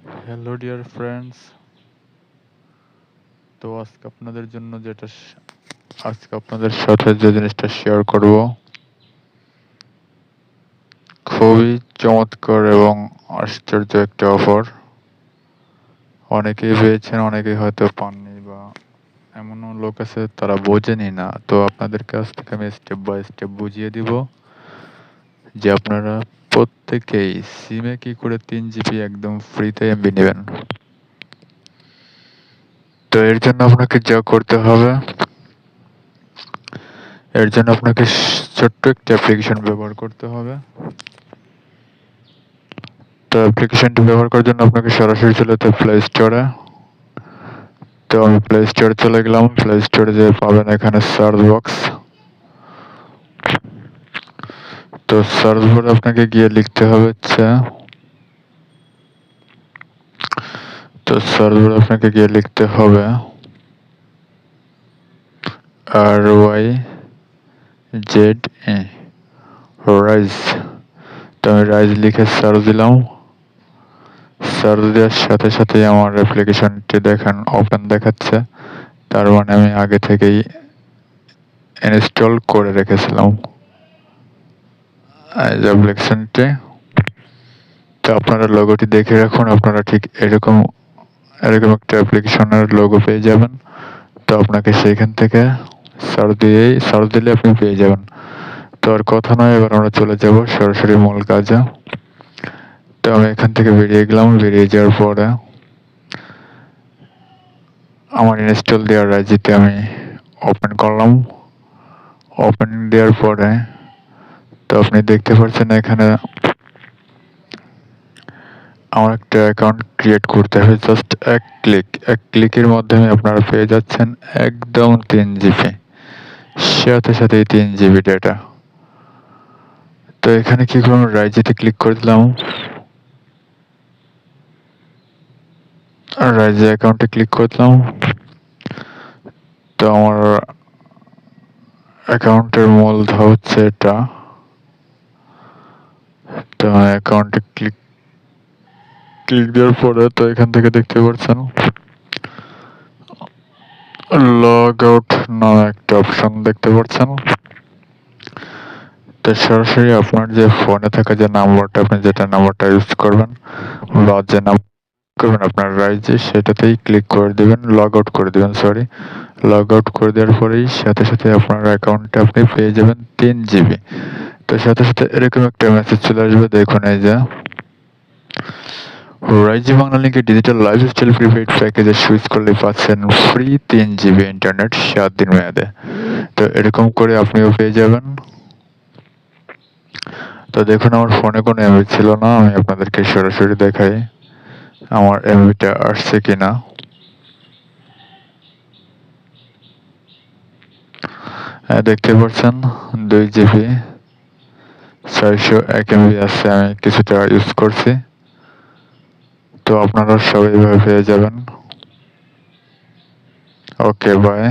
Hello dear friends. তো আজকে আপনাদের সাথে যে জিনিসটা শেয়ার করব খুবই চমৎকার এবং আশ্চর্য একটা অফার। অনেকেই পেয়েছেন, অনেকেই হয়তো পাননি, বা এমনও লোক আছে তারা বোঝেনি না। তো আপনাদের কাছ থেকে আমি স্টেপ বাই স্টেপ বুঝিয়ে দিব যে আপনারা প্রত্যেকেই সিমে কি করে 3 GB একদম ফ্রিতে এমবি নেবেন। তো এর জন্য আপনাকে যা করতে হবে, এর জন্য আপনাকে ছোট্ট একটা অ্যাপ্লিকেশন ব্যবহার করতে হবে। তো অ্যাপ্লিকেশনটি ব্যবহার করার জন্য আপনাকে সরাসরি চলে যেতে প্লে স্টোরে। তো আমি প্লে স্টোরে চলে গেলাম। প্লে স্টোরে যে পাবেন এখানে সার্চ বক্স। তো সার্চ বক্সে আপনাকে গিয়ে লিখতে হবে RYZE, রাইজ। তো আমি রাইজ লিখে সার্চ দিলাম। সার্চ দেওয়ার সাথে সাথেই আমার অ্যাপ্লিকেশনটি দেখেন ওপেন দেখাচ্ছে। তার মানে আমি আগে থেকেই ইনস্টল করে রেখেছিলাম এই অ্যাপ্লিকেশনটি। তো আপনারা লোগোটি দেখে রাখুন, আপনারা ঠিক এরকম একটা অ্যাপ্লিকেশনের লোগো পেয়ে যাবেন। তো আপনাকে সেইখান থেকে সার্চ দিলে আপনি পেয়ে যাবেন। তো আর কথা নয়, এবার আমরা চলে যাব সরাসরি মূল কাজে। তো আমি এখান থেকে বেরিয়ে গেলাম। বেরিয়ে যাওয়ার পরে আমার ইনস্টল দেওয়ার রাইজিতে আমি ওপেন করলাম। ওপেন দেওয়ার পরে তো আপনি দেখতে পাচ্ছেন এখানে আমার একটা অ্যাকাউন্ট ক্রিয়েট করতে হবে। জাস্ট এক ক্লিকের মাধ্যমে আপনারা পেয়ে যাচ্ছেন একদম 3 GB, সাথে সাথেই 3 GB ডেটা। তো এখানে কি করলাম, রাইজিতে ক্লিক করে দিলাম। রাইজি অ্যাকাউন্টে ক্লিক করে দিলাম। তো আমার অ্যাকাউন্টের মূলধা হচ্ছে এটা। তো অ্যাকাউন্টে ক্লিক দেওয়ার পরে তো এখান থেকে দেখতে পাচ্ছেন লগ আউট নামে একটা অপশন দেখতে পাচ্ছেন। তো সরাসরি আপনার যে ফোনে থাকা যে নাম্বারটা, আপনি যেটা নাম্বারটা ইউজ করবেন বা যে নাম্বার করবেন আপনার রাইজে, সেটাতেই ক্লিক করে দেবেন, লগ আউট করে দেবেন। লগ আউট করে দেওয়ার পরেই সাথে সাথে আপনার অ্যাকাউন্টে আপনি পেয়ে যাবেন 3 GB। তো সাথে সাথে এরকম একটা মেসেজ চলে আসবে, দেখুন এই যে রাইজি বাংলা লিঙ্কে ডিজিটাল লাইফস্টাইল প্রিপেইড প্যাকেজে সুইচ করলে পাচ্ছেন ফ্রি 3 GB ইন্টারনেট 7 দিন মেয়াদে। তো এরকম করে আপনিও পেয়ে যাবেন। তো দেখুন আমার ফোনে কোনো এমবি ছিল না, আমি আপনাদেরকে সরাসরি দেখাই আমার এমবিটা আসছে কিনা। দেখতে পাচ্ছেন 2 GB 601 MB আছে, আমি কিছুটা ইউজ করছি। তো আপনারা সবাই এভাবে পেয়ে যাবেন। ওকে, বাই।